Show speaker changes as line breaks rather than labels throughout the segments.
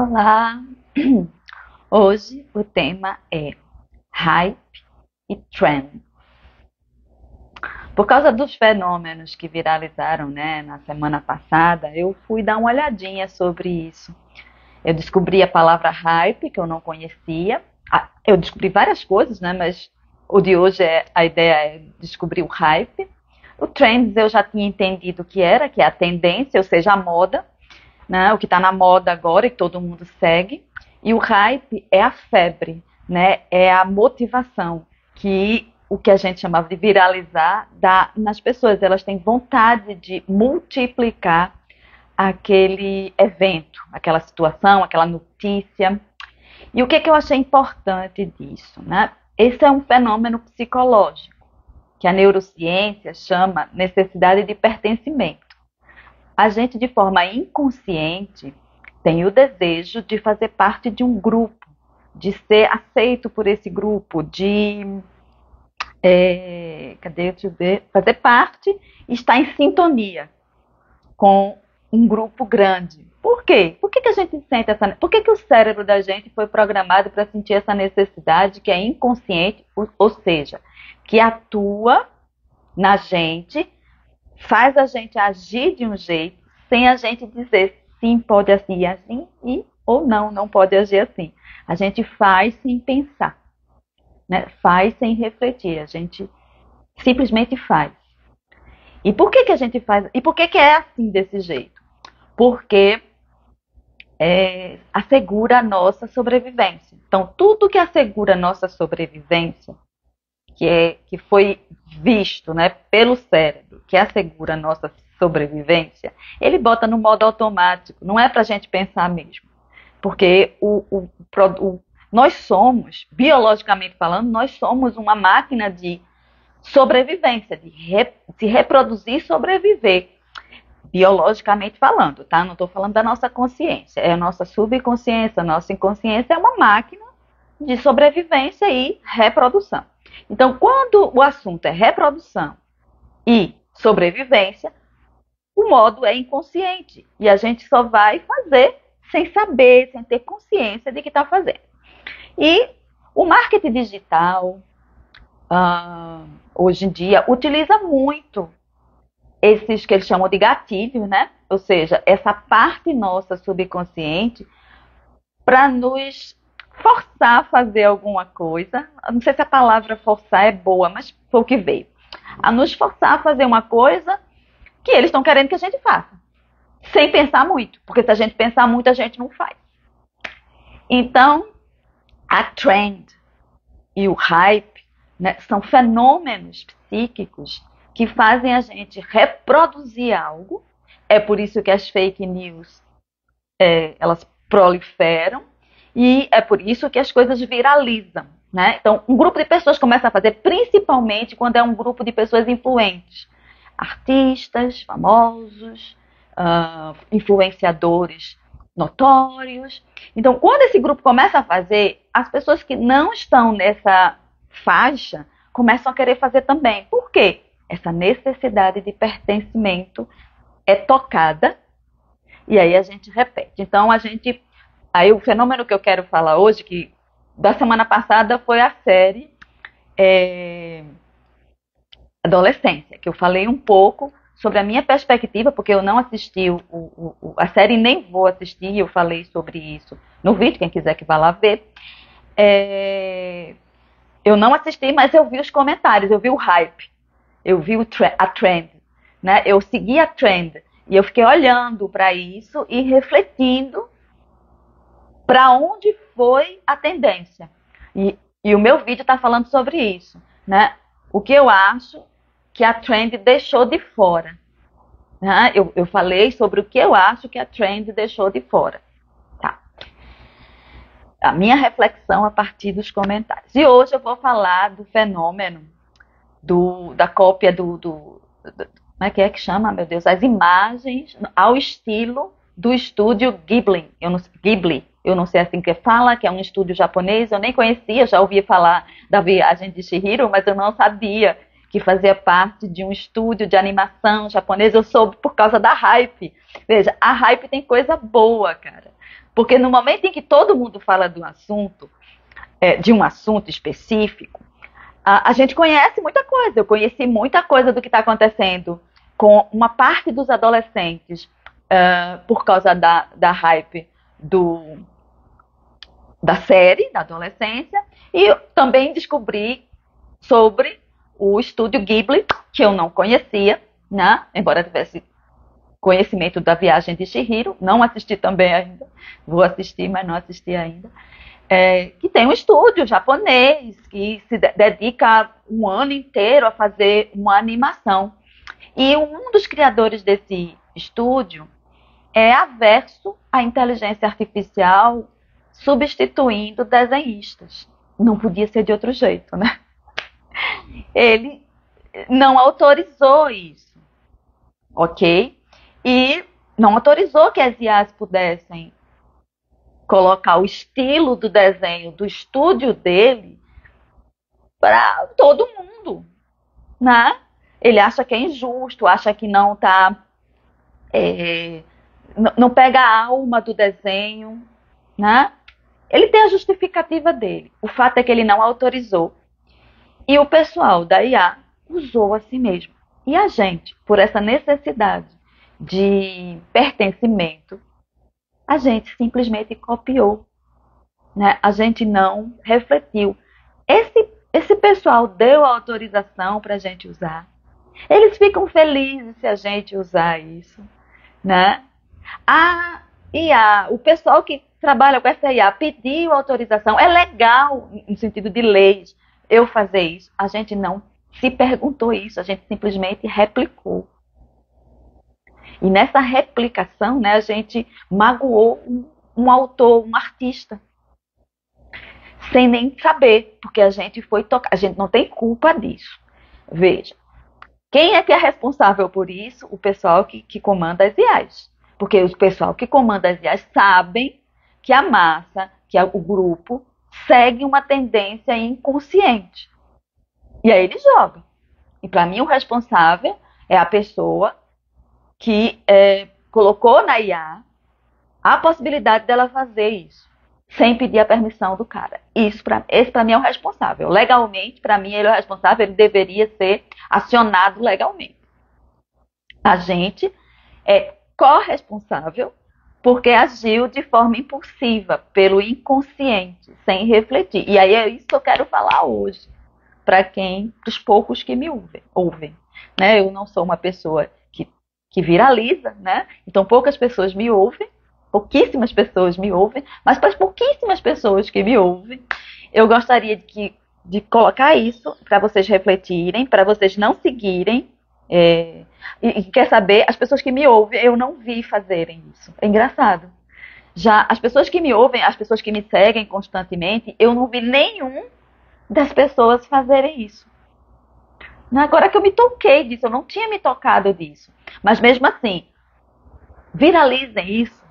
Olá! Hoje o tema é hype e trend. Por causa dos fenômenos que viralizaram, né, na semana passada, eu fui dar uma olhadinha sobre isso. Eu descobri a palavra hype, que eu não conhecia. Eu descobri várias coisas, né, mas o de hoje a ideia é descobrir o hype. O trends eu já tinha entendido que é a tendência, ou seja, a moda, né, o que está na moda agora e todo mundo segue. E o hype é a febre, né, é a motivação que o que a gente chamava de viralizar dá nas pessoas. Elas têm vontade de multiplicar aquele evento, aquela situação, aquela notícia. E o que eu achei importante disso, né? Esse é um fenômeno psicológico que a neurociência chama necessidade de pertencimento. A gente, de forma inconsciente, tem o desejo de fazer parte de um grupo, de ser aceito por esse grupo, de fazer parte e estar em sintonia com um grupo grande. Por quê? Por que a gente sente essa... Por que o cérebro da gente foi programado para sentir essa necessidade que é inconsciente, ou seja, que atua na gente, faz a gente agir de um jeito, sem a gente dizer sim, pode agir assim, ou não, não pode agir assim. A gente faz sem pensar, né? Faz sem refletir, a gente simplesmente faz. E por que a gente faz? E por que é assim desse jeito? Porque assegura a nossa sobrevivência. Então, tudo que assegura a nossa sobrevivência, que foi visto, né, pelo cérebro, que assegura a nossa sobrevivência, ele bota no modo automático, não é para a gente pensar mesmo. Porque nós somos, biologicamente falando, nós somos uma máquina de sobrevivência, de se reproduzir e sobreviver, biologicamente falando, tá? Não estou falando da nossa consciência, é a nossa subconsciência, a nossa inconsciência é uma máquina de sobrevivência e reprodução. Então, quando o assunto é reprodução e sobrevivência, o modo é inconsciente e a gente só vai fazer sem saber, sem ter consciência de que está fazendo. E o marketing digital, hoje em dia, utiliza muito esses que eles chamam de gatilhos, né? Ou seja, essa parte nossa subconsciente para nos forçar a fazer alguma coisa. Não sei se a palavra forçar é boa, mas foi o que veio. A nos forçar a fazer uma coisa que eles estão querendo que a gente faça. Sem pensar muito, porque se a gente pensar muito, a gente não faz. Então, a trend e o hype, né, são fenômenos psíquicos que fazem a gente reproduzir algo. É por isso que as fake news elas proliferam e é por isso que as coisas viralizam, né? Então, um grupo de pessoas começa a fazer, principalmente quando é um grupo de pessoas influentes, artistas, famosos, influenciadores notórios. Então, quando esse grupo começa a fazer, as pessoas que não estão nessa faixa começam a querer fazer também. Por quê? Essa necessidade de pertencimento é tocada e aí a gente repete. Então, aí o fenômeno que eu quero falar hoje, que da semana passada foi a série Adolescência, que eu falei um pouco sobre a minha perspectiva, porque eu não assisti a série, nem vou assistir, eu falei sobre isso no vídeo, quem quiser que vá lá ver. Eu não assisti, mas eu vi os comentários, eu vi o hype, eu vi a trend, né? Eu segui a trend e eu fiquei olhando para isso e refletindo para onde foi a tendência. E o meu vídeo está falando sobre isso, né? O que eu acho que a trend deixou de fora. Né? Eu falei sobre o que eu acho que a trend deixou de fora. Tá. A minha reflexão a partir dos comentários. E hoje eu vou falar do fenômeno da cópia como é que chama, meu Deus? As imagens ao estilo do estúdio Ghibli. Eu não sei assim que fala, que é um estúdio japonês. Eu nem conhecia, já ouvi falar da Viagem de Chihiro, mas eu não sabia que fazia parte de um estúdio de animação japonês. Eu soube por causa da Hype. Veja, a Hype tem coisa boa, cara. Porque no momento em que todo mundo fala do assunto, de um assunto específico, a gente conhece muita coisa. Eu conheci muita coisa do que está acontecendo com uma parte dos adolescentes por causa da Hype da série, da adolescência, e também descobri sobre o estúdio Ghibli, que eu não conhecia, né? Embora tivesse conhecimento da Viagem de Chihiro, não assisti também ainda, vou assistir, mas não assisti ainda, que tem um estúdio japonês que se dedica um ano inteiro a fazer uma animação. E um dos criadores desse estúdio é averso à inteligência artificial substituindo desenhistas. Não podia ser de outro jeito, né? Ele não autorizou isso, ok? E não autorizou que as IAs pudessem colocar o estilo do desenho do estúdio dele para todo mundo, né? Ele acha que é injusto, acha que não tá, não pega a alma do desenho, né? Ele tem a justificativa dele. O fato é que ele não autorizou. E o pessoal da IA usou a si mesmo. E a gente, por essa necessidade de pertencimento, a gente simplesmente copiou, né? A gente não refletiu. Esse pessoal deu autorização para a gente usar. Eles ficam felizes se a gente usar isso, né? A IA, o pessoal que trabalha com essa IA pediu autorização. É legal, no sentido de leis, eu fazer isso. A gente não se perguntou isso, a gente simplesmente replicou. E nessa replicação, né, a gente magoou um autor, um artista, sem nem saber, porque a gente foi tocar. A gente não tem culpa disso. Veja, quem é que é responsável por isso? O pessoal que comanda as IAs. Porque o pessoal que comanda as IAs sabem que a massa, que o grupo, segue uma tendência inconsciente. E aí ele joga. E para mim o responsável é a pessoa que colocou na IA a possibilidade dela fazer isso, sem pedir a permissão do cara. Esse para mim é o responsável. Legalmente, para mim, ele é o responsável, ele deveria ser acionado legalmente. A gente é corresponsável porque agiu de forma impulsiva, pelo inconsciente, sem refletir. E aí é isso que eu quero falar hoje, para os poucos que me ouvem. Né? Eu não sou uma pessoa que viraliza, né? Então poucas pessoas me ouvem, pouquíssimas pessoas me ouvem, mas para as pouquíssimas pessoas que me ouvem, eu gostaria de colocar isso para vocês refletirem, para vocês não seguirem. E quer saber, as pessoas que me ouvem, eu não vi fazerem isso. É engraçado. Já as pessoas que me ouvem, as pessoas que me seguem constantemente, eu não vi nenhum das pessoas fazerem isso. Agora que eu me toquei disso, eu não tinha me tocado disso. Mas mesmo assim, viralizem isso.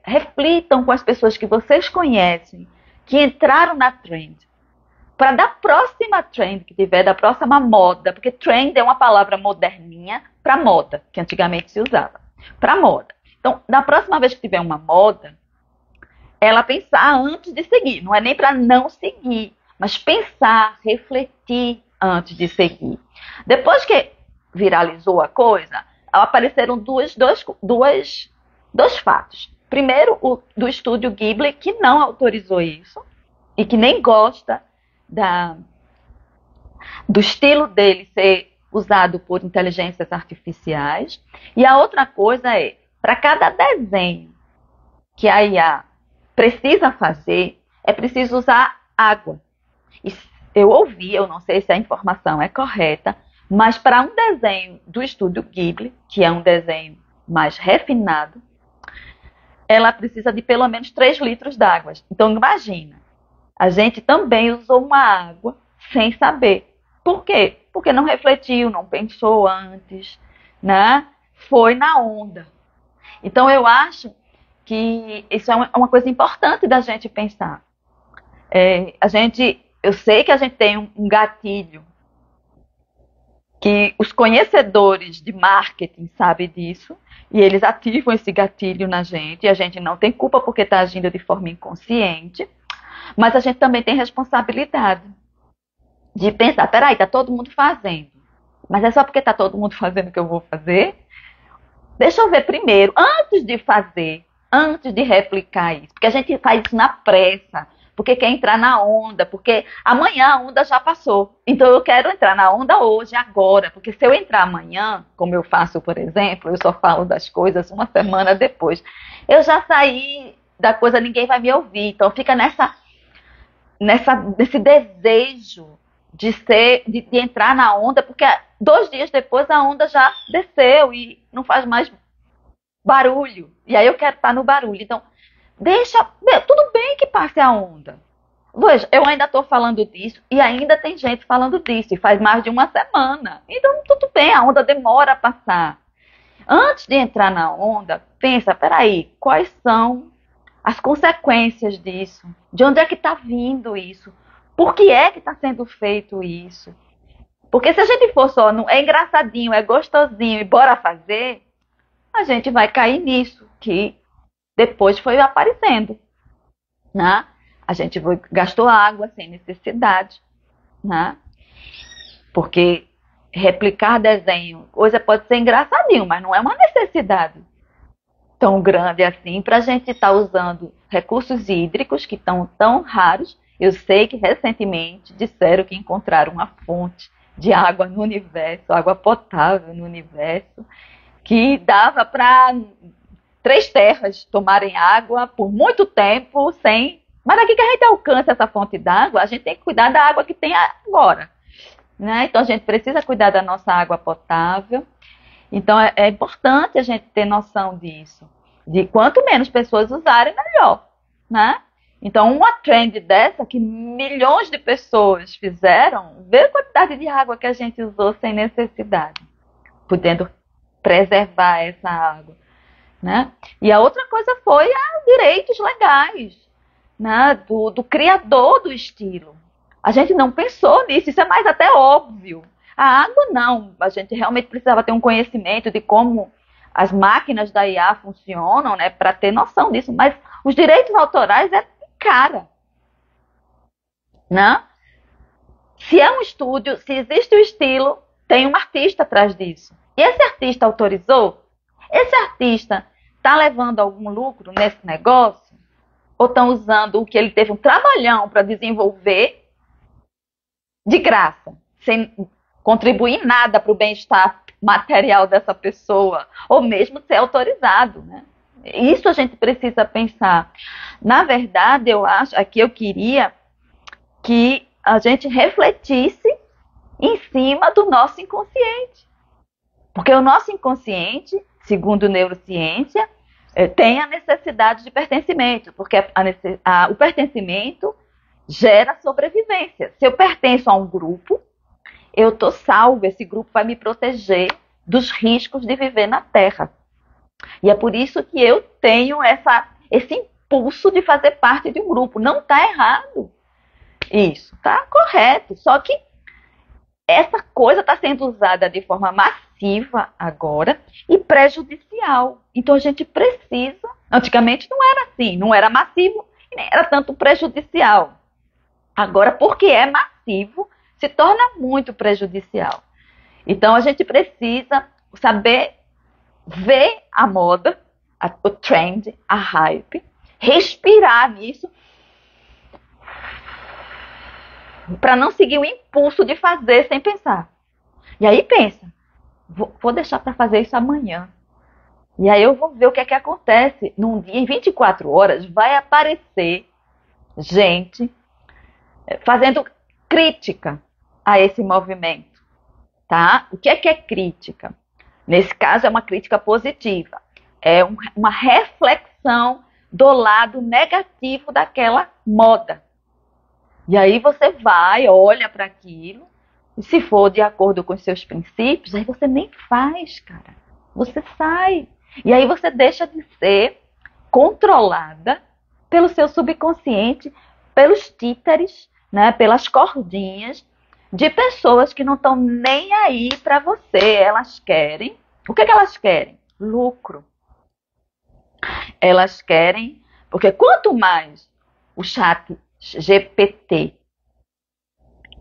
Reflitam com as pessoas que vocês conhecem, que entraram na trend. Para da próxima trend que tiver, da próxima moda, porque trend é uma palavra moderninha para moda, que antigamente se usava. Para moda. Então, da próxima vez que tiver uma moda, ela pensar antes de seguir. Não é nem para não seguir, mas pensar, refletir antes de seguir. Depois que viralizou a coisa, apareceram dois fatos. Primeiro, o do estúdio Ghibli, que não autorizou isso e que nem gosta do estilo dele ser usado por inteligências artificiais. E a outra coisa é, para cada desenho que a IA precisa fazer, é preciso usar água. E eu ouvi, eu não sei se a informação é correta, mas para um desenho do estúdio Ghibli, que é um desenho mais refinado, ela precisa de pelo menos 3 litros d'água. Então imagina, a gente também usou uma água sem saber. Por quê? Porque não refletiu, não pensou antes, né? Foi na onda. Então eu acho que isso é uma coisa importante da gente pensar. Eu sei que a gente tem um gatilho que os conhecedores de marketing sabem disso, e eles ativam esse gatilho na gente, e a gente não tem culpa porque está agindo de forma inconsciente, mas a gente também tem responsabilidade de pensar, peraí, está todo mundo fazendo, mas é só porque está todo mundo fazendo que eu vou fazer? Deixa eu ver primeiro, antes de fazer, antes de replicar isso, porque a gente faz isso na pressa, porque quer entrar na onda, porque amanhã a onda já passou. Então eu quero entrar na onda hoje, agora, porque se eu entrar amanhã, como eu faço, por exemplo, eu só falo das coisas uma semana depois, eu já saí da coisa, ninguém vai me ouvir. Então fica nesse desejo de entrar na onda, porque 2 dias depois a onda já desceu e não faz mais barulho. E aí eu quero estar no barulho. Então, tudo bem que passe a onda. Veja, eu ainda estou falando disso e ainda tem gente falando disso, e faz mais de uma semana. Então, tudo bem, a onda demora a passar. Antes de entrar na onda, pensa, peraí, quais são as consequências disso? De onde é que está vindo isso? Por que é que está sendo feito isso? Porque se a gente for só, é engraçadinho, é gostosinho e bora fazer, a gente vai cair nisso, que depois foi aparecendo, né? A gente gastou água sem necessidade, né? Porque replicar desenho, coisa pode ser engraçadinho, mas não é uma necessidade tão grande assim para a gente estar usando recursos hídricos que estão tão raros. Eu sei que recentemente disseram que encontraram uma fonte de água no universo, água potável no universo, que dava para 3 terras tomarem água por muito tempo sem... Mas aqui que a gente alcança essa fonte d'água, a gente tem que cuidar da água que tem agora, né? Então a gente precisa cuidar da nossa água potável. Então é importante a gente ter noção disso. De quanto menos pessoas usarem, melhor, né? Então uma trend dessa que milhões de pessoas fizeram, vê a quantidade de água que a gente usou sem necessidade, podendo preservar essa água, né? E a outra coisa foi os direitos legais, né? Do criador do estilo. A gente não pensou nisso, isso é mais até óbvio. A água não, a gente realmente precisava ter um conhecimento de como as máquinas da IA funcionam, né, para ter noção disso, mas os direitos autorais é cara, né? Se é um estúdio, se existe o estilo, tem um artista atrás disso. E esse artista autorizou? Esse artista está levando algum lucro nesse negócio? Ou estão usando o que ele teve um trabalhão para desenvolver de graça, sem contribuir em nada para o bem-estar material dessa pessoa, ou mesmo ser autorizado, né? Isso a gente precisa pensar. Na verdade, eu queria que a gente refletisse em cima do nosso inconsciente. Porque o nosso inconsciente, segundo neurociência, tem a necessidade de pertencimento, porque o pertencimento gera sobrevivência. Se eu pertenço a um grupo, eu estou salvo, esse grupo vai me proteger dos riscos de viver na Terra. E é por isso que eu tenho esse impulso de fazer parte de um grupo. Não está errado isso, está correto. Só que essa coisa está sendo usada de forma massiva agora e prejudicial. Então a gente precisa... Antigamente não era assim, não era massivo e nem era tanto prejudicial. Agora, porque é massivo, se torna muito prejudicial. Então a gente precisa saber ver a moda, o trend, a hype, respirar nisso, para não seguir o impulso de fazer sem pensar. E aí pensa, vou deixar para fazer isso amanhã. E aí eu vou ver o que é que acontece. Num dia, em 24 horas, vai aparecer gente fazendo crítica a esse movimento. Tá? O que é crítica? Nesse caso é uma crítica positiva. É uma reflexão do lado negativo daquela moda. E aí você vai, olha para aquilo, e se for de acordo com os seus princípios, aí você nem faz, cara. Você sai. E aí você deixa de ser controlada pelo seu subconsciente, pelos títeres, né, pelas cordinhas de pessoas que não estão nem aí para você. Elas querem. O que elas querem? Lucro. Elas querem. Porque quanto mais o chat GPT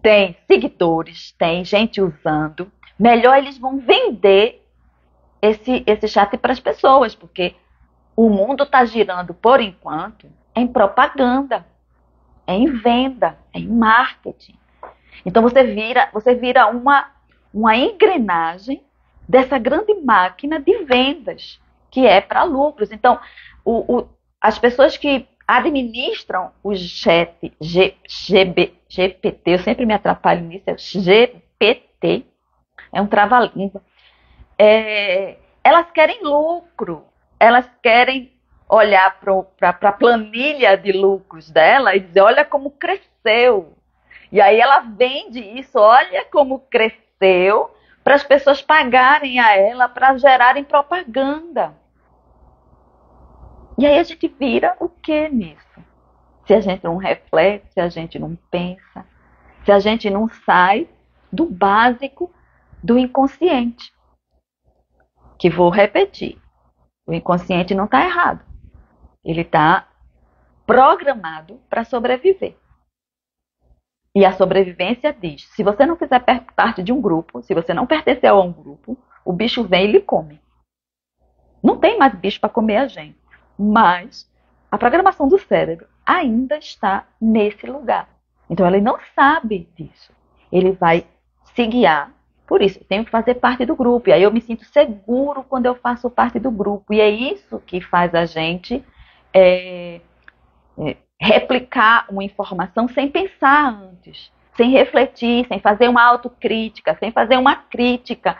tem seguidores, tem gente usando, melhor eles vão vender esse chat para as pessoas. Porque o mundo está girando, por enquanto, em propaganda, em venda, em marketing. Então você vira uma engrenagem dessa grande máquina de vendas, que é para lucros. Então, as pessoas que administram o chat GPT, eu sempre me atrapalho nisso, é o GPT, é um trava-língua. Elas querem lucro, elas querem olhar para a planilha de lucros dela e dizer, olha como cresceu. E aí ela vende isso, olha como cresceu, para as pessoas pagarem a ela para gerarem propaganda. E aí a gente vira o que nisso? Se a gente não reflete, se a gente não pensa, se a gente não sai do básico do inconsciente. Que vou repetir, o inconsciente não está errado. Ele está programado para sobreviver. E a sobrevivência diz, se você não fizer parte de um grupo, se você não pertencer a um grupo, o bicho vem e lhe come. Não tem mais bicho para comer a gente. Mas a programação do cérebro ainda está nesse lugar. Então ele não sabe disso. Ele vai se guiar. Por isso, eu tenho que fazer parte do grupo. E aí eu me sinto seguro quando eu faço parte do grupo. E é isso que faz a gente replicar uma informação sem pensar antes, sem refletir, sem fazer uma autocrítica, sem fazer uma crítica,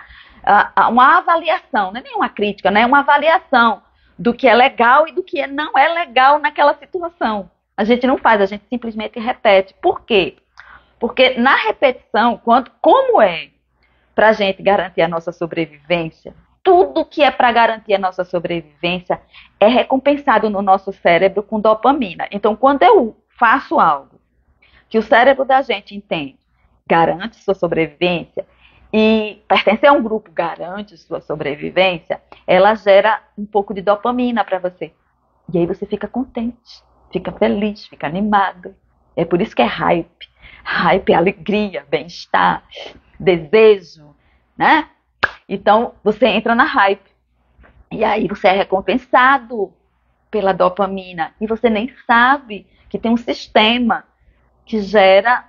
uma avaliação, não é nem uma crítica, né? É uma avaliação do que é legal e do que não é legal naquela situação. A gente não faz, a gente simplesmente repete. Por quê? Porque na repetição, como é para a gente garantir a nossa sobrevivência, tudo que é para garantir a nossa sobrevivência é recompensado no nosso cérebro com dopamina. Então, quando eu faço algo que o cérebro da gente entende, garante sua sobrevivência, e pertencer a um grupo garante sua sobrevivência, ela gera um pouco de dopamina para você. E aí você fica contente, fica feliz, fica animado. É por isso que é hype. Hype é alegria, bem-estar, desejo, né? Então, você entra na hype. E aí você é recompensado pela dopamina. E você nem sabe que tem um sistema que gera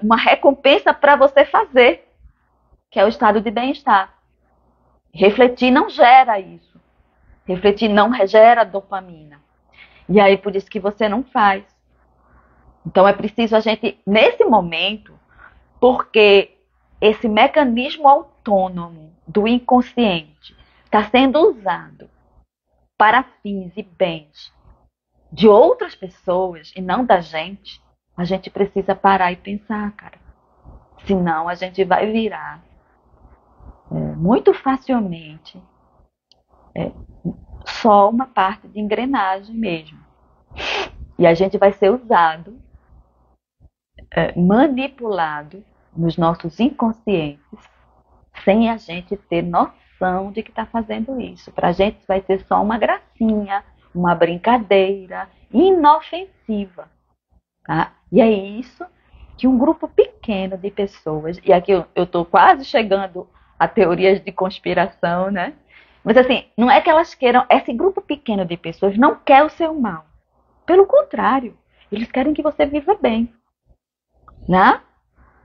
uma recompensa para você fazer, que é o estado de bem-estar. Refletir não gera isso. Refletir não gera dopamina. E aí, por isso que você não faz. Então, é preciso a gente, nesse momento, porque esse mecanismo autônomo do inconsciente está sendo usado para fins e bens de outras pessoas e não da gente, a gente precisa parar e pensar, cara. Senão a gente vai virar muito facilmente só uma parte de engrenagem mesmo. E a gente vai ser usado, manipulado nos nossos inconscientes, sem a gente ter noção de que está fazendo isso. Para a gente vai ser só uma gracinha, uma brincadeira inofensiva. Tá? E é isso que um grupo pequeno de pessoas, e aqui eu estou quase chegando a teorias de conspiração, né? Mas assim, não é que elas queiram, esse grupo pequeno de pessoas não quer o seu mal. Pelo contrário, eles querem que você viva bem. Né?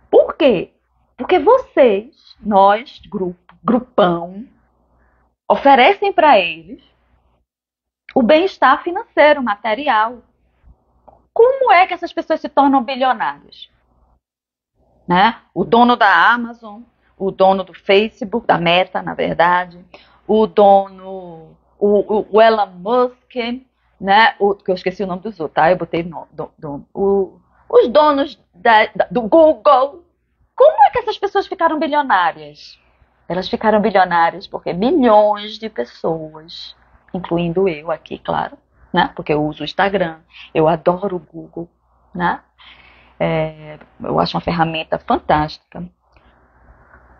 Por quê? Porque vocês, nós, grupão, oferecem para eles o bem-estar financeiro, material. Como é que essas pessoas se tornam bilionárias? Né? O dono da Amazon, o dono do Facebook, da Meta, na verdade, o dono, o Elon Musk, né? Que eu esqueci o nome dos outros, tá? Eu botei os donos do Google. Como é que essas pessoas ficaram bilionárias? Elas ficaram bilionárias porque milhões de pessoas, incluindo eu aqui, claro, né? Porque eu uso o Instagram, eu adoro o Google, né? Eu acho uma ferramenta fantástica.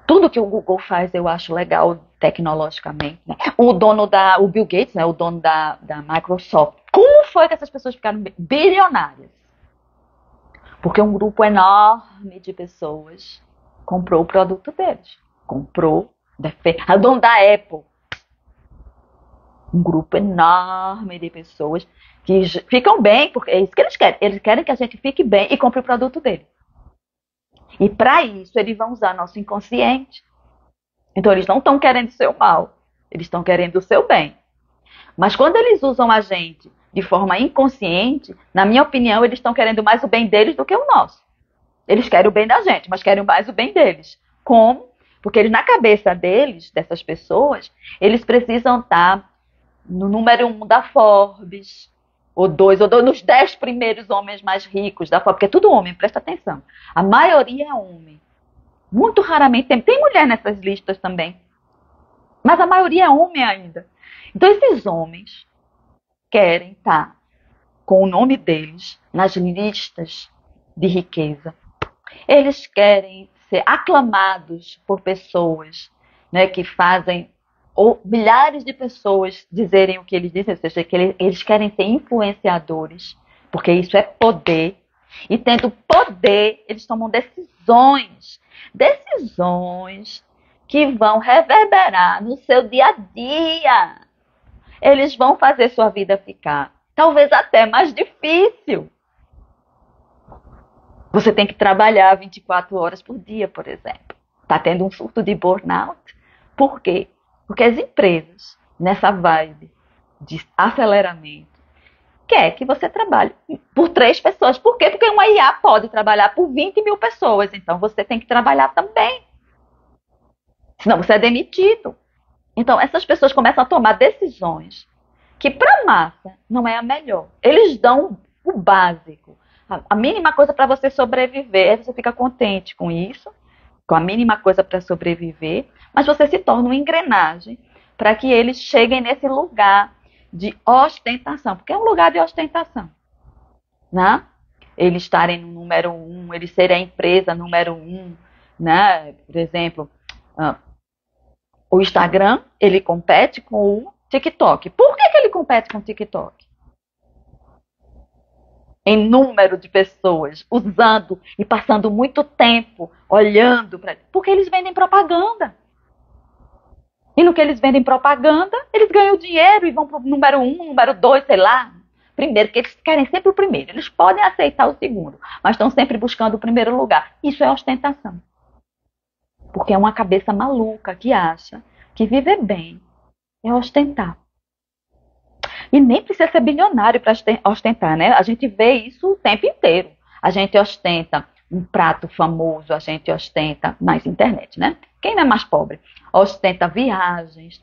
Tudo que o Google faz eu acho legal tecnologicamente, né? O Bill Gates, né, o dono da Microsoft, como foi que essas pessoas ficaram bilionárias? Porque um grupo enorme de pessoas comprou o produto deles. O dono da Apple. Um grupo enorme de pessoas que ficam bem, porque é isso que eles querem. Eles querem que a gente fique bem e compre o produto dele. E para isso, eles vão usar nosso inconsciente. Então, eles não estão querendo o seu mal. Eles estão querendo o seu bem. Mas quando eles usam a gente de forma inconsciente, na minha opinião, eles estão querendo mais o bem deles do que o nosso. Eles querem o bem da gente, mas querem mais o bem deles. Como? Porque eles, na cabeça deles, dessas pessoas, eles precisam estar no número 1 da Forbes, ou nos 10 primeiros homens mais ricos da Forbes, porque é tudo homem, presta atenção. A maioria é homem. Muito raramente tem mulher nessas listas também. Mas a maioria é homem ainda. Então esses homens querem estar com o nome deles nas listas de riqueza. Eles querem ser aclamados por pessoas, né, que fazem ou milhares de pessoas dizerem o que eles dizem, ou seja, que eles querem ser influenciadores, porque isso é poder. E tendo poder, eles tomam decisões que vão reverberar no seu dia a dia. Eles vão fazer sua vida ficar talvez até mais difícil. Você tem que trabalhar 24 horas por dia, por exemplo. Está tendo um surto de burnout. Por quê? Porque as empresas, nessa vibe de aceleramento, quer que você trabalhe por 3 pessoas. Por quê? Porque uma IA pode trabalhar por 20 mil pessoas. Então, você tem que trabalhar também. Senão, você é demitido. Então, essas pessoas começam a tomar decisões que, para a massa, não é a melhor. Eles dão o básico. A mínima coisa para você sobreviver, você fica contente com isso, com a mínima coisa para sobreviver, mas você se torna uma engrenagem para que eles cheguem nesse lugar de ostentação, porque é um lugar de ostentação, né? Eles estarem no número 1, eles serem a empresa número 1, né? Por exemplo, o Instagram, ele compete com o TikTok. Por que ele compete com o TikTok? Em número de pessoas usando e passando muito tempo olhando para. Porque eles vendem propaganda. E no que eles vendem propaganda, eles ganham dinheiro e vão para o número 1, número 2, sei lá. Primeiro, porque eles querem sempre o primeiro. Eles podem aceitar o segundo, mas estão sempre buscando o primeiro lugar. Isso é ostentação. Porque é uma cabeça maluca que acha que viver bem é ostentar. E nem precisa ser bilionário para ostentar, né? A gente vê isso o tempo inteiro. A gente ostenta um prato famoso, a gente ostenta mais internet, né? Quem não é mais pobre? Ostenta viagens,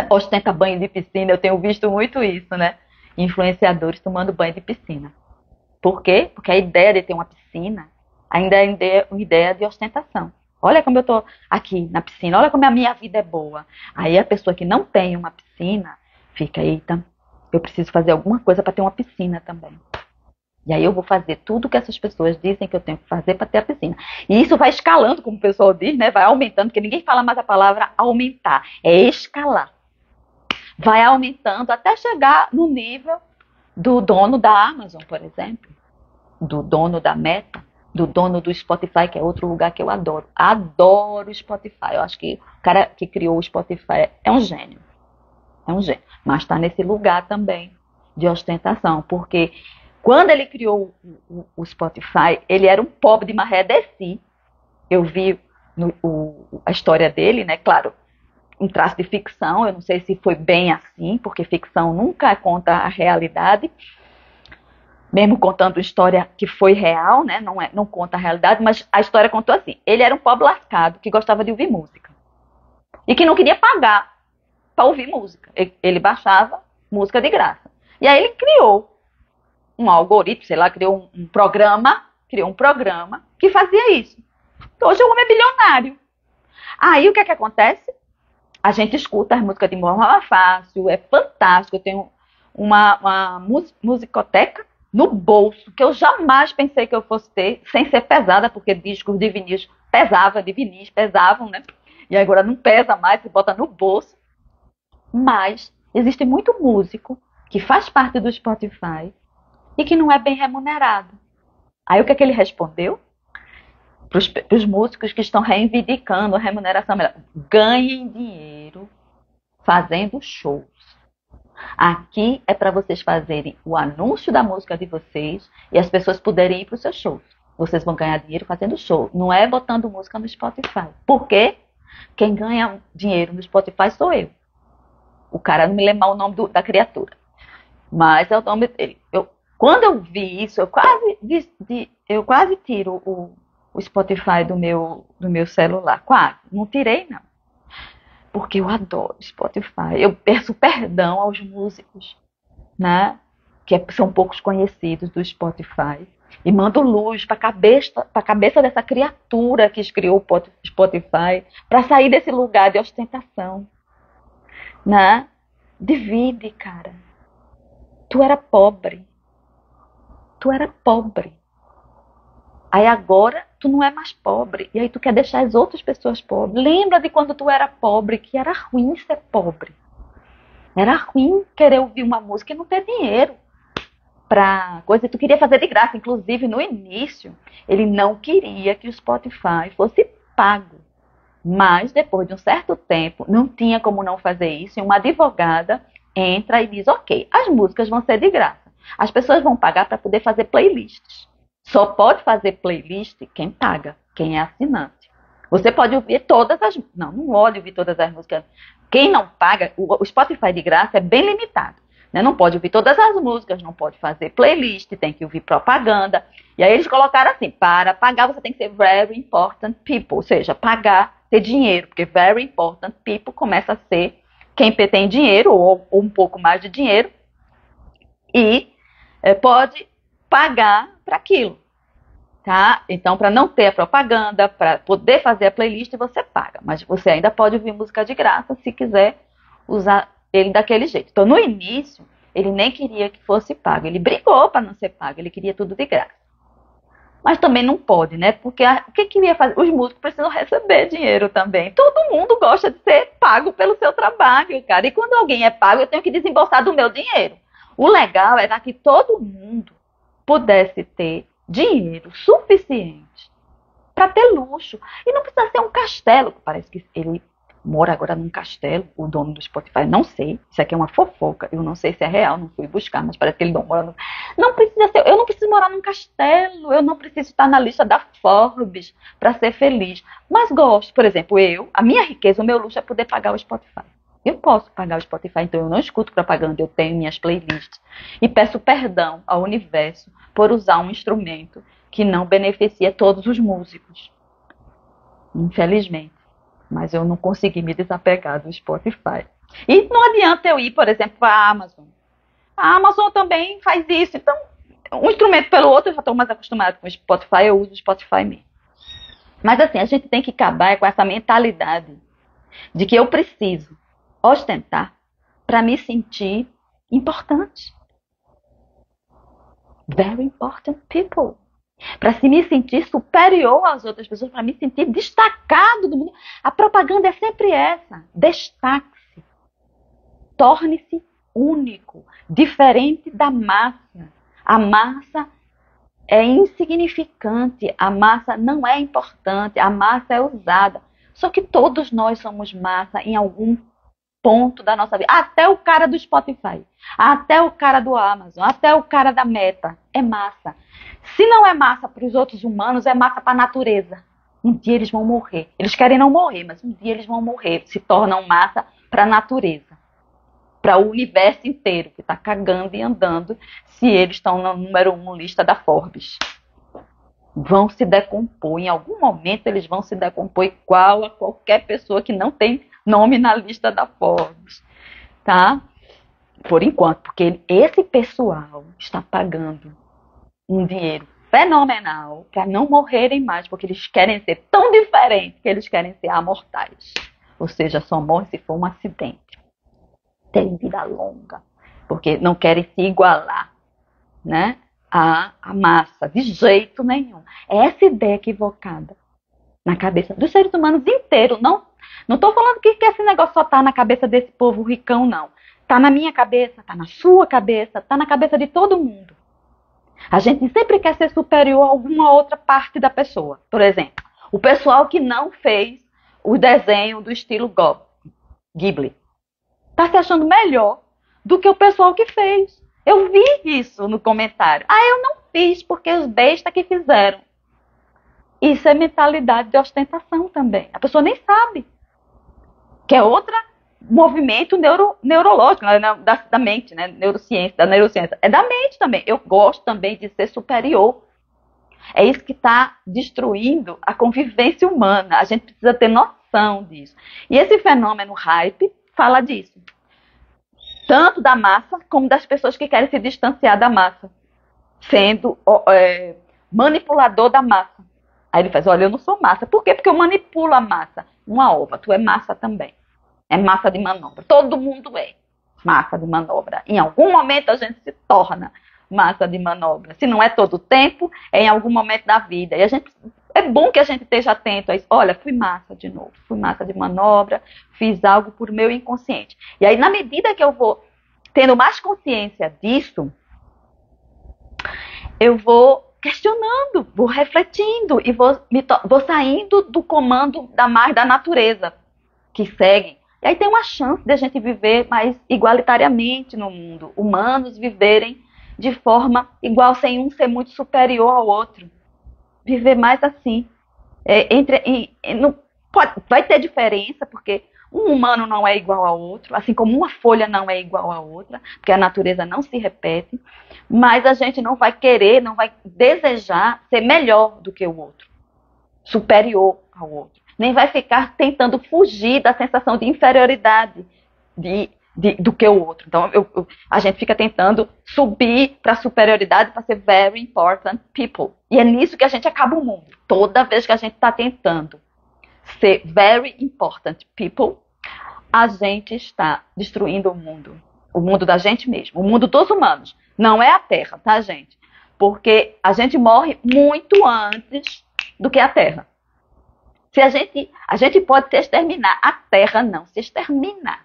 ostenta banho de piscina. Eu tenho visto muito isso, né? Influenciadores tomando banho de piscina. Por quê? Porque a ideia de ter uma piscina ainda é uma ideia de ostentação. Olha como eu estou aqui na piscina, olha como a minha vida é boa. Aí a pessoa que não tem uma piscina fica, eita, eu preciso fazer alguma coisa para ter uma piscina também. E aí eu vou fazer tudo que essas pessoas dizem que eu tenho que fazer para ter a piscina. E isso vai escalando, como o pessoal diz, né? Vai aumentando, porque ninguém fala mais a palavra aumentar, é escalar. Vai aumentando até chegar no nível do dono da Amazon, por exemplo, do dono da Meta, do dono do Spotify, que é outro lugar que eu adoro. Adoro o Spotify. Eu acho que o cara que criou o Spotify é um gênio. É um gênio. Mas está nesse lugar também de ostentação. Porque quando ele criou o Spotify, ele era um pobre de maré de si. Eu vi a história dele, né? Claro, um traço de ficção. Eu não sei se foi bem assim, porque ficção nunca conta a realidade. Mesmo contando história que foi real, né? Não conta a realidade, mas a história contou assim. Ele era um pobre lascado que gostava de ouvir música. E que não queria pagar para ouvir música. Ele baixava música de graça. E aí ele criou um algoritmo, sei lá, criou um programa que fazia isso. Então, hoje o homem é bilionário. Aí o que é que acontece? A gente escuta as músicas de forma fácil, é fantástico. Eu tenho uma musicoteca no bolso, que eu jamais pensei que eu fosse ter, sem ser pesada, porque discos de vinis pesavam, né? E agora não pesa mais, se bota no bolso. Mas existe muito músico que faz parte do Spotify e que não é bem remunerado. Aí o que é que ele respondeu? Para os músicos que estão reivindicando a remuneração melhor. Ganhem dinheiro fazendo shows. Aqui é para vocês fazerem o anúncio da música de vocês e as pessoas poderem ir para os seus shows. Vocês vão ganhar dinheiro fazendo show. Não é botando música no Spotify. Por quê? Quem ganha dinheiro no Spotify sou eu. O cara não me lembra o nome da criatura. Mas é o nome dele. Quando eu vi isso, eu quase tiro o Spotify do meu celular. Quase. Não tirei, não. Porque eu adoro Spotify. Eu peço perdão aos músicos, né? Que são poucos conhecidos do Spotify. E mando luz para a cabeça dessa criatura que criou o Spotify para sair desse lugar de ostentação. Né? Divide, cara. Tu era pobre. Tu era pobre. Aí agora tu não é mais pobre. E aí tu quer deixar as outras pessoas pobres. Lembra de quando tu era pobre, que era ruim ser pobre. Era ruim querer ouvir uma música e não ter dinheiro pra coisa que tu queria fazer de graça. Inclusive, no início, ele não queria que o Spotify fosse pago. Mas, depois de um certo tempo, não tinha como não fazer isso. E uma advogada entra e diz, ok, as músicas vão ser de graça. As pessoas vão pagar para poder fazer playlists. Só pode fazer playlist quem paga, quem é assinante. Você pode ouvir todas as... Não pode ouvir todas as músicas. Quem não paga, o Spotify de graça é bem limitado. Né? Não pode ouvir todas as músicas, não pode fazer playlist, tem que ouvir propaganda. E aí eles colocaram assim, para pagar você tem que ser very important people. Ou seja, pagar, ter dinheiro. Porque very important people começa a ser quem tem dinheiro ou um pouco mais de dinheiro. E pode pagar para aquilo. Tá? Então, para não ter a propaganda, para poder fazer a playlist, você paga. Mas você ainda pode ouvir música de graça se quiser usar ele daquele jeito. Então, no início, ele nem queria que fosse pago. Ele brigou para não ser pago, ele queria tudo de graça. Mas também não pode, né? Porque o que queria fazer? Os músicos precisam receber dinheiro também. Todo mundo gosta de ser pago pelo seu trabalho, cara. E quando alguém é pago, eu tenho que desembolsar do meu dinheiro. O legal era que todo mundo pudesse ter dinheiro suficiente para ter luxo. E não precisa ser um castelo. Parece que ele mora agora num castelo, o dono do Spotify. Não sei. Isso aqui é uma fofoca. Eu não sei se é real, não fui buscar, mas parece que ele não mora no... Não precisa ser... Eu não preciso morar num castelo. Eu não preciso estar na lista da Forbes para ser feliz. Mas gosto. Por exemplo, a minha riqueza, o meu luxo é poder pagar o Spotify. Eu posso pagar o Spotify, então eu não escuto propaganda, eu tenho minhas playlists. E peço perdão ao universo por usar um instrumento que não beneficia todos os músicos. Infelizmente. Mas eu não consegui me desapegar do Spotify. E não adianta eu ir, por exemplo, para a Amazon. A Amazon também faz isso. Então, um instrumento pelo outro, eu já estou mais acostumada com o Spotify, eu uso o Spotify mesmo. Mas assim, a gente tem que acabar com essa mentalidade de que eu preciso ostentar para me sentir importante. Very important people. Para me sentir superior às outras pessoas, para me sentir destacado do mundo. A propaganda é sempre essa. Destaque-se. Torne-se único, diferente da massa. A massa é insignificante, a massa não é importante, a massa é usada. Só que todos nós somos massa em algum ponto da nossa vida. Até o cara do Spotify, até o cara do Amazon, até o cara da Meta. É massa. Se não é massa para os outros humanos, é massa para a natureza. Um dia eles vão morrer. Eles querem não morrer, mas um dia eles vão morrer. Se tornam massa para a natureza. Para o universo inteiro, que está cagando e andando, se eles estão no número 1 lista da Forbes. Vão se decompor. Em algum momento eles vão se decompor igual a qualquer pessoa que não tem nome na lista da Forbes. Tá? Por enquanto, porque esse pessoal está pagando um dinheiro fenomenal para não morrerem mais, porque eles querem ser tão diferentes que eles querem ser amortais. Ou seja, só morre se for um acidente. Tem vida longa, porque não querem se igualar, né? a massa, de jeito nenhum. É essa ideia equivocada na cabeça dos seres humanos inteiros. Não estou falando que esse negócio só está na cabeça desse povo ricão, não. Está na minha cabeça, está na sua cabeça, está na cabeça de todo mundo. A gente sempre quer ser superior a alguma outra parte da pessoa. Por exemplo, o pessoal que não fez o desenho do estilo Ghibli está se achando melhor do que o pessoal que fez. Eu vi isso no comentário. Ah, eu não fiz porque os bestas que fizeram. Isso é mentalidade de ostentação também. A pessoa nem sabe. Que é outro movimento neurológico, da mente, né? Da neurociência. É da mente também. Eu gosto também de ser superior. É isso que está destruindo a convivência humana. A gente precisa ter noção disso. E esse fenômeno hype fala disso. Tanto da massa, como das pessoas que querem se distanciar da massa. Sendo manipulador da massa. Aí ele faz, olha, eu não sou massa. Por quê? Porque eu manipulo a massa. Uma ova, tu é massa também. É massa de manobra. Todo mundo é massa de manobra. Em algum momento a gente se torna massa de manobra. Se não é todo o tempo, é em algum momento da vida. E é bom que a gente esteja atento a isso. Olha, fui massa de novo. Fui massa de manobra. Fiz algo por meu inconsciente. E aí, na medida que eu vou tendo mais consciência disso, eu vou questionando, vou refletindo e vou saindo do comando da natureza que segue. E aí tem uma chance de a gente viver mais igualitariamente no mundo. Humanos viverem de forma igual, sem um ser muito superior ao outro. Viver mais assim. Vai ter diferença, porque um humano não é igual ao outro, assim como uma folha não é igual à outra, porque a natureza não se repete, mas a gente não vai querer, não vai desejar ser melhor do que o outro, superior ao outro. Nem vai ficar tentando fugir da sensação de inferioridade do que o outro. Então, a gente fica tentando subir para a superioridade para ser very important people. E é nisso que a gente acaba o mundo. Toda vez que a gente está tentando ser very important people, a gente está destruindo o mundo da gente mesmo, o mundo dos humanos. Não é a Terra, tá, gente? Porque a gente morre muito antes do que a Terra. Se a gente pode se exterminar, a Terra não se extermina.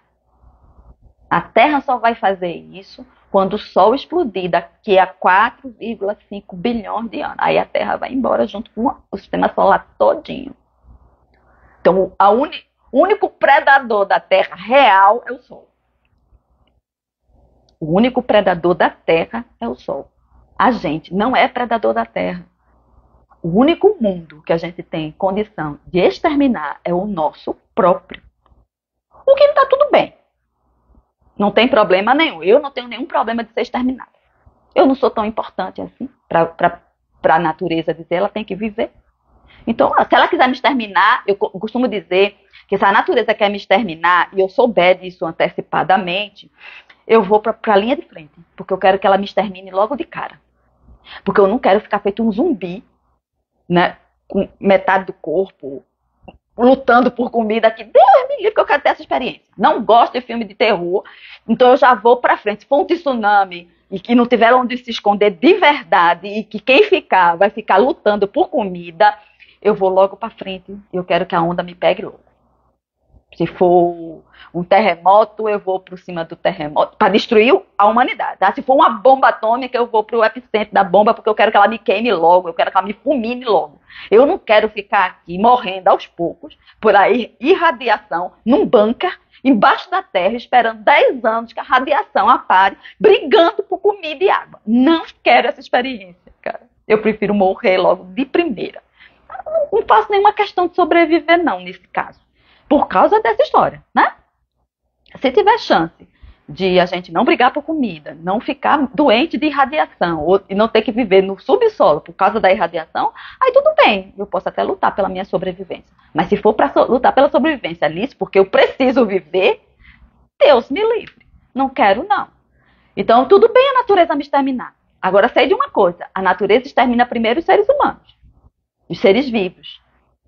A Terra só vai fazer isso quando o Sol explodir daqui a 4,5 bilhões de anos. Aí a Terra vai embora junto com o sistema solar todinho. Então, o único predador da Terra real é o Sol. O único predador da Terra é o Sol. A gente não é predador da Terra. O único mundo que a gente tem condição de exterminar é o nosso próprio. O que está tudo bem. Não tem problema nenhum. Eu não tenho nenhum problema de ser exterminada. Eu não sou tão importante assim para a natureza dizer, ela tem que viver. Então, se ela quiser me exterminar, eu costumo dizer que se a natureza quer me exterminar e eu souber disso antecipadamente, eu vou para a linha de frente, porque eu quero que ela me extermine logo de cara. Porque eu não quero ficar feito um zumbi, né, com metade do corpo, lutando por comida aqui. Deus me livre, que eu quero ter essa experiência. Não gosto de filme de terror, então eu já vou para frente. Se for um tsunami e que não tiver onde se esconder de verdade e que quem ficar vai ficar lutando por comida, eu vou logo para frente. Eu quero que a onda me pegue logo. Se for um terremoto, eu vou por cima do terremoto para destruir a humanidade. Tá? Se for uma bomba atômica, eu vou para o epicentro da bomba porque eu quero que ela me queime logo, eu quero que ela me fulmine logo. Eu não quero ficar aqui morrendo aos poucos por aí irradiação num bunker embaixo da terra, esperando 10 anos que a radiação apare, brigando por comida e água. Não quero essa experiência, cara. Eu prefiro morrer logo de primeira. Não faço nenhuma questão de sobreviver, não, nesse caso. Por causa dessa história, né? Se tiver chance de a gente não brigar por comida, não ficar doente de irradiação, e não ter que viver no subsolo por causa da irradiação, aí tudo bem, eu posso até lutar pela minha sobrevivência. Mas se for para lutar pela sobrevivência ali, porque eu preciso viver, Deus me livre. Não quero, não. Então, tudo bem a natureza me exterminar. Agora, sei de uma coisa, a natureza extermina primeiro os seres humanos, os seres vivos.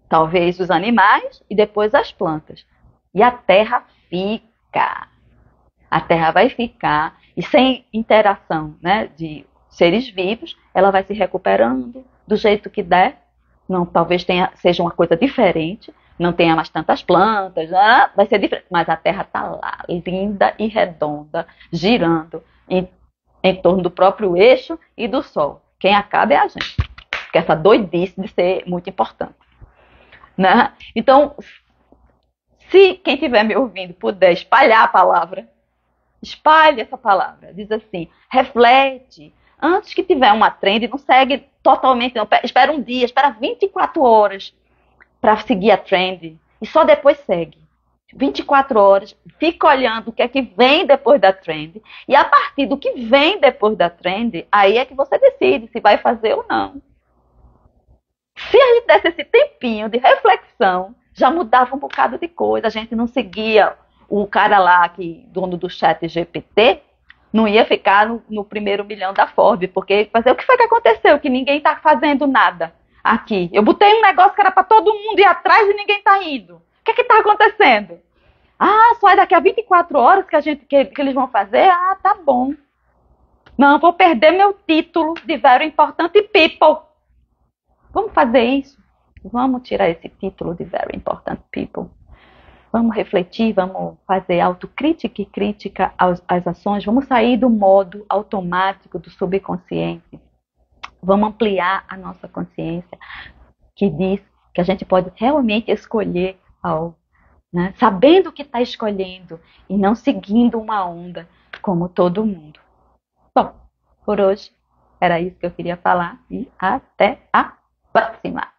Talvez os animais e depois as plantas. E a terra fica. A terra vai ficar. E sem interação, né, de seres vivos, ela vai se recuperando do jeito que der. Não, talvez seja uma coisa diferente, não tenha mais tantas plantas, vai ser diferente. Mas a Terra está lá, linda e redonda, girando em torno do próprio eixo e do Sol. Quem acaba é a gente, porque essa doidice de ser muito importante. Né? Então, se quem estiver me ouvindo puder espalhar a palavra, espalhe essa palavra. Diz assim, reflete. Antes que tiver uma trend, não segue totalmente, não. Espera um dia, espera 24 horas para seguir a trend. E só depois segue. 24 horas, fica olhando o que é que vem depois da trend. E a partir do que vem depois da trend, aí é que você decide se vai fazer ou não. Se a gente desse esse tempinho de reflexão, já mudava um bocado de coisa. A gente não seguia o cara lá, dono do chat GPT, não ia ficar no primeiro milhão da Forbes, porque fazer o que foi que aconteceu? Que ninguém está fazendo nada aqui. Eu botei um negócio que era para todo mundo ir atrás e ninguém está indo. O que está acontecendo? Ah, só é daqui a 24 horas que eles vão fazer? Ah, tá bom. Não, vou perder meu título de Very Important People. Vamos fazer isso? Vamos tirar esse título de Very Important People. Vamos refletir, vamos fazer autocrítica e crítica às ações, vamos sair do modo automático do subconsciente. Vamos ampliar a nossa consciência, que diz que a gente pode realmente escolher algo, né? Sabendo o que está escolhendo e não seguindo uma onda como todo mundo. Bom, por hoje era isso que eu queria falar e até a próxima!